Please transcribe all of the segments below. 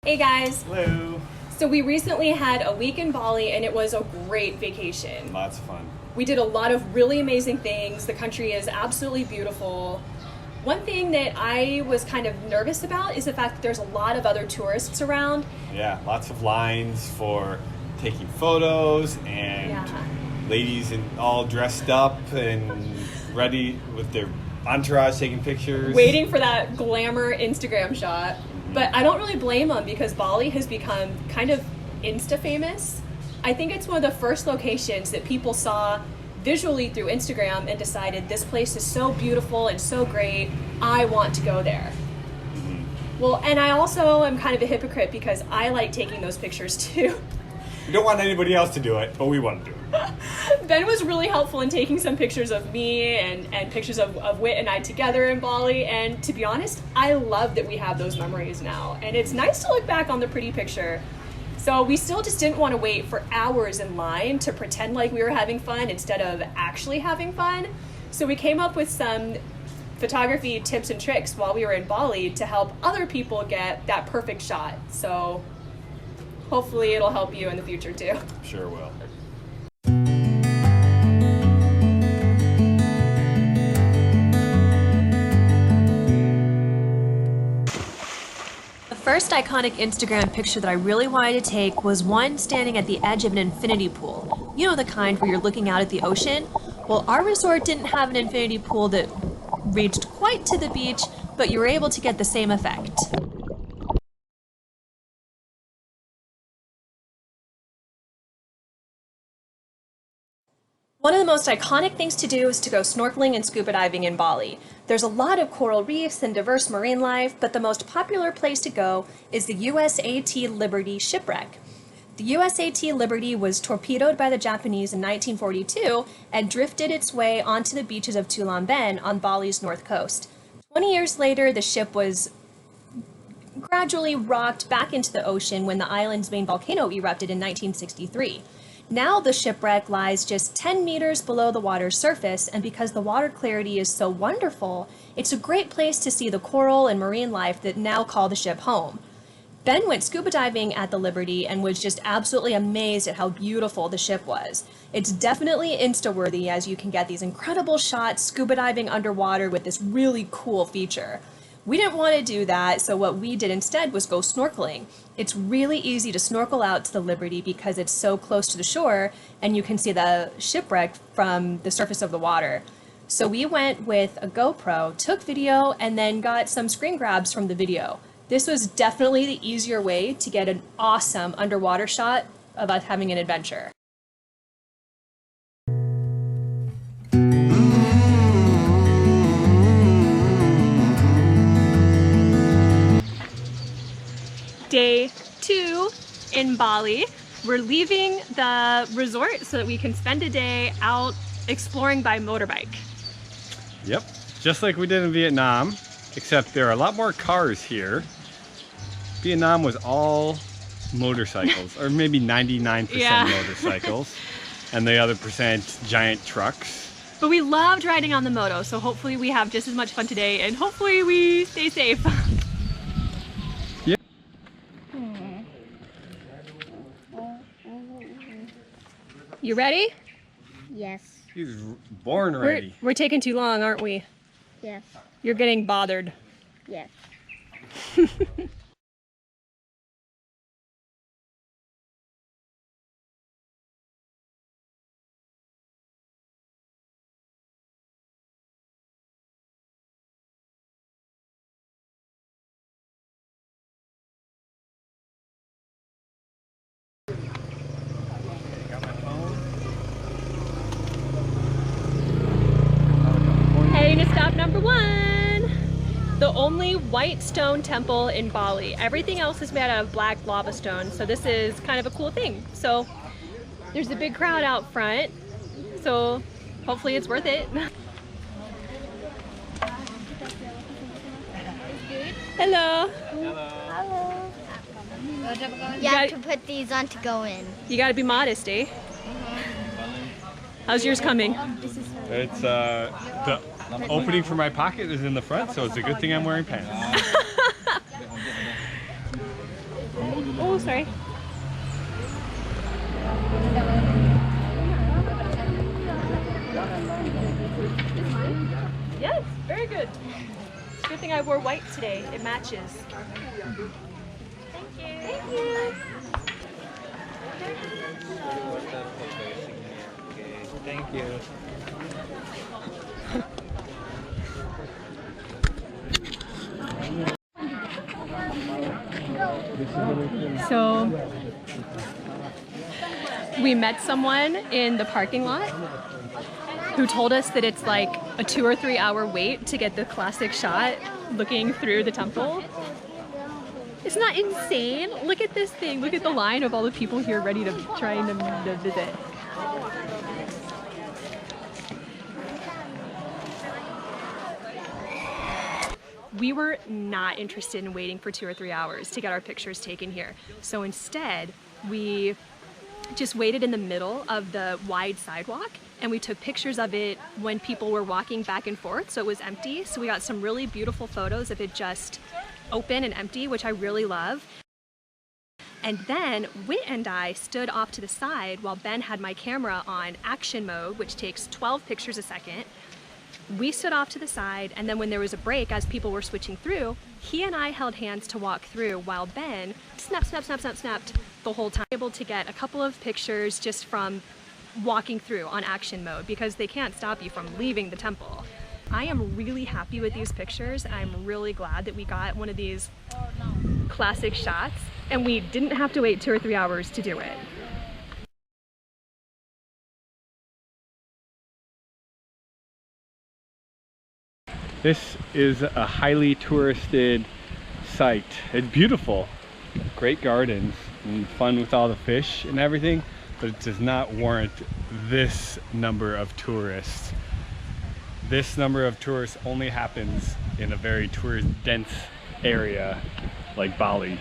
Hey guys! Hello! So we recently had a week in Bali and it was a great vacation. Lots of fun. We did a lot of really amazing things. The country is absolutely beautiful. One thing that I was kind of nervous about is the fact that there's a lot of other tourists around. Yeah, lots of lines for taking photos and ladies all dressed up and ready with their entourage taking pictures. Waiting for that glamour Instagram shot. But I don't really blame them because Bali has become kind of Insta-famous. I think it's one of the first locations that people saw visually through Instagram and decided this place is so beautiful and so great, I want to go there. Well, and I also am kind of a hypocrite because I like taking those pictures too. We don't want anybody else to do it, but we want to do it. Ben was really helpful in taking some pictures of me and pictures of Wit and I together in Bali, and to be honest, I love that we have those memories now, and it's nice to look back on the pretty picture. So we still just didn't want to wait for hours in line to pretend like we were having fun instead of actually having fun. So we came up with some photography tips and tricks while we were in Bali to help other people get that perfect shot. So hopefully it'll help you in the future too. Sure will. The first iconic Instagram picture that I really wanted to take was one standing at the edge of an infinity pool. You know, the kind where you're looking out at the ocean? Well, our resort didn't have an infinity pool that reached quite to the beach, but you were able to get the same effect. One of the most iconic things to do is to go snorkeling and scuba diving in Bali. There's a lot of coral reefs and diverse marine life, but the most popular place to go is the USAT Liberty shipwreck. The USAT Liberty was torpedoed by the Japanese in 1942 and drifted its way onto the beaches of Tulamben on Bali's north coast. 20 years later, the ship was gradually rocked back into the ocean when the island's main volcano erupted in 1963. Now the shipwreck lies just 10 meters below the water's surface, and because the water clarity is so wonderful, it's a great place to see the coral and marine life that now call the ship home. Ben went scuba diving at the Liberty and was just absolutely amazed at how beautiful the ship was. It's definitely Insta-worthy, as you can get these incredible shots scuba diving underwater with this really cool feature. We didn't want to do that, so what we did instead was go snorkeling. It's really easy to snorkel out to the Liberty because it's so close to the shore and you can see the shipwreck from the surface of the water. So we went with a GoPro, took video, and then got some screen grabs from the video. This was definitely the easier way to get an awesome underwater shot of us having an adventure. Day 2 in Bali. We're leaving the resort so that we can spend a day out exploring by motorbike. Yep, just like we did in Vietnam, except there are a lot more cars here. Vietnam was all motorcycles, or maybe 99% motorcycles, and the other percent giant trucks. But we loved riding on the moto, so hopefully we have just as much fun today, and hopefully we stay safe. You ready? Yes. He's born ready. We're taking too long, aren't we? Yes. You're getting bothered. Yes. Heading to stop number 1. The only white stone temple in Bali. Everything else is made out of black lava stone, so this is kind of a cool thing. So there's a big crowd out front, so hopefully it's worth it. Hello. Hello. You have to put these on to go in. You gotta be modest, eh? How's yours coming? It's the opening for my pocket is in the front, so it's a good thing I'm wearing pants. Oh, sorry. Yes, very good. It's a good thing I wore white today. It matches. Thank you. Thank you. Thank you. So we met someone in the parking lot who told us that it's like a 2 or 3 hour wait to get the classic shot looking through the temple. It's not insane. Look at this thing. Look at the line of all the people here ready to trying to visit. We were not interested in waiting for 2 or 3 hours to get our pictures taken here. So instead, we just waited in the middle of the wide sidewalk and we took pictures of it when people were walking back and forth, so it was empty. So we got some really beautiful photos of it just open and empty, which I really love. And then Whit and I stood off to the side while Ben had my camera on action mode, which takes 12 pictures a second. We stood off to the side, and then when there was a break as people were switching through, he and I held hands to walk through while Ben snapped the whole time. Able to get a couple of pictures just from walking through on action mode because they can't stop you from leaving the temple. I am really happy with these pictures. I'm really glad that we got one of these classic shots and we didn't have to wait 2 or 3 hours to do it. This is a highly touristed site. It's beautiful, great gardens and fun with all the fish and everything, but it does not warrant this number of tourists. This number of tourists only happens in a very tourist dense area like Bali.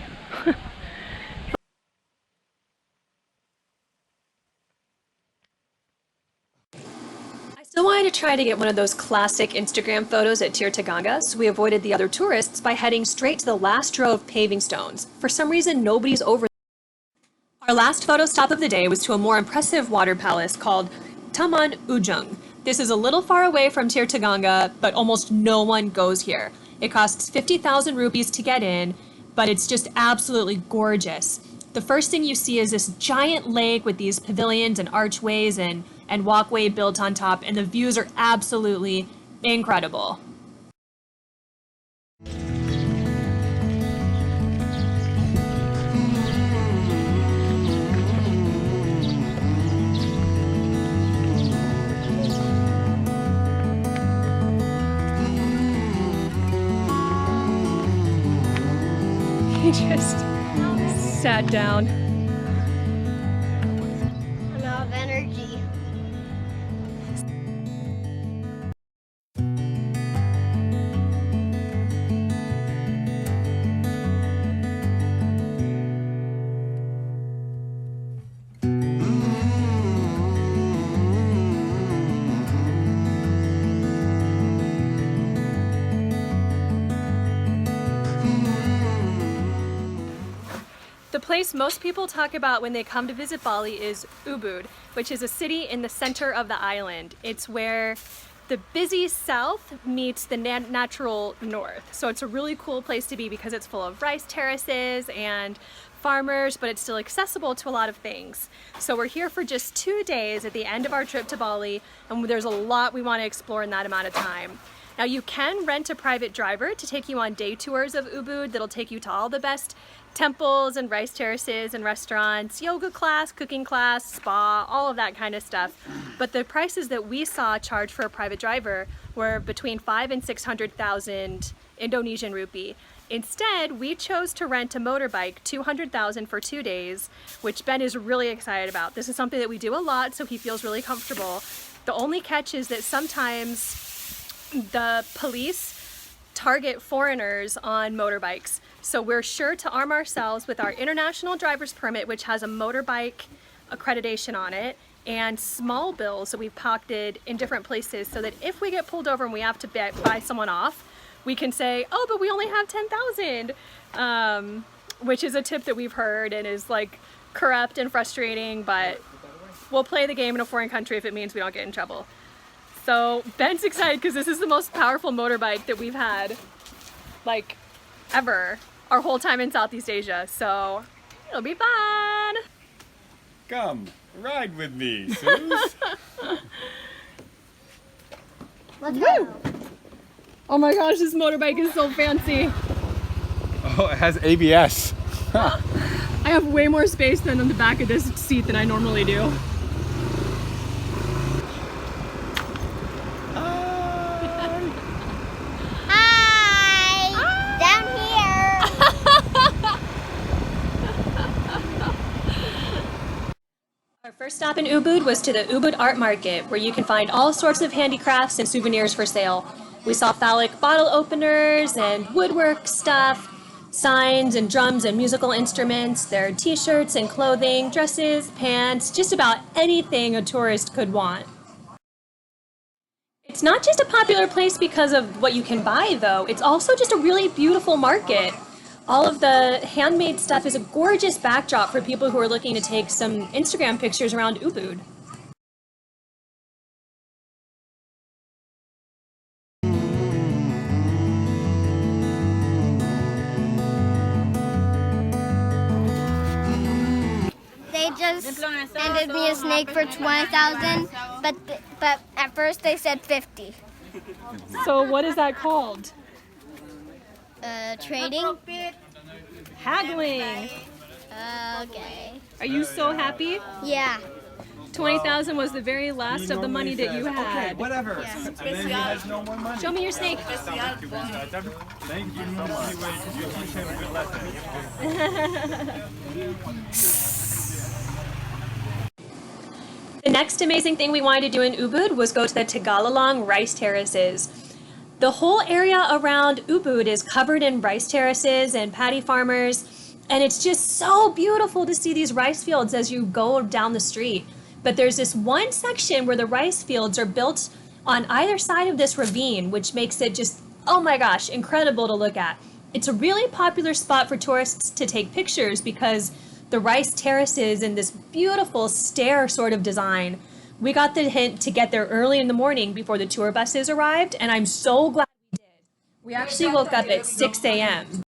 I wanted to try to get one of those classic Instagram photos at Tegalalang, so we avoided the other tourists by heading straight to the last row of paving stones. For some reason, nobody's over there. Our last photo stop of the day was to a more impressive water palace called Taman Ujung. This is a little far away from Tegalalang, but almost no one goes here. It costs 50,000 rupees to get in, but it's just absolutely gorgeous. The first thing you see is this giant lake with these pavilions and archways and walkway built on top, and the views are absolutely incredible. He just sat down. A lot of energy. The place most people talk about when they come to visit Bali is Ubud, which is a city in the center of the island. It's where the busy south meets the natural north. So it's a really cool place to be because it's full of rice terraces and farmers, but it's still accessible to a lot of things. So we're here for just 2 days at the end of our trip to Bali, and there's a lot we want to explore in that amount of time. Now you can rent a private driver to take you on day tours of Ubud that'll take you to all the best temples and rice terraces and restaurants, yoga class, cooking class, spa, all of that kind of stuff. But the prices that we saw charged for a private driver were between 5 and 600,000 Indonesian rupee. Instead, we chose to rent a motorbike, 200,000 for 2 days, which Ben is really excited about. This is something that we do a lot, so he feels really comfortable. The only catch is that sometimes the police target foreigners on motorbikes. So we're sure to arm ourselves with our international driver's permit, which has a motorbike accreditation on it, and small bills that we've pocketed in different places so that if we get pulled over and we have to buy someone off, we can say, oh, but we only have 10,000. which is a tip that we've heard and is like corrupt and frustrating, but we'll play the game in a foreign country if it means we don't get in trouble. So Ben's excited because this is the most powerful motorbike that we've had like ever our whole time in Southeast Asia. So it'll be fun. Come, ride with me, Suze. Let's go. Oh my gosh, this motorbike is so fancy. Oh, it has ABS. I have way more space than on the back of this seat than I normally do. Hi. Down here. Our first stop in Ubud was to the Ubud Art Market, where you can find all sorts of handicrafts and souvenirs for sale. We saw phallic bottle openers and woodwork stuff, signs and drums and musical instruments. There are t-shirts and clothing, dresses, pants, just about anything a tourist could want. It's not just a popular place because of what you can buy, though. It's also just a really beautiful market. All of the handmade stuff is a gorgeous backdrop for people who are looking to take some Instagram pictures around Ubud. They just handed me a snake for 20,000, but at first they said 50. So what is that called? Trading? Haggling. Okay. Are you so happy? Yeah. 20,000 was the very last of the money that you had. Whatever. Yeah. And then he has no more money. Show me your snake. Thank you so much. You teach him a good lesson. The next amazing thing we wanted to do in Ubud was go to the Tegalalang rice terraces. The whole area around Ubud is covered in rice terraces and paddy farmers, and it's just so beautiful to see these rice fields as you go down the street. But there's this one section where the rice fields are built on either side of this ravine, which makes it just, oh my gosh, incredible to look at. It's a really popular spot for tourists to take pictures because the rice terraces in this beautiful stair sort of design. We got the hint to get there early in the morning before the tour buses arrived, and I'm so glad we did. We actually woke up at 6 a.m.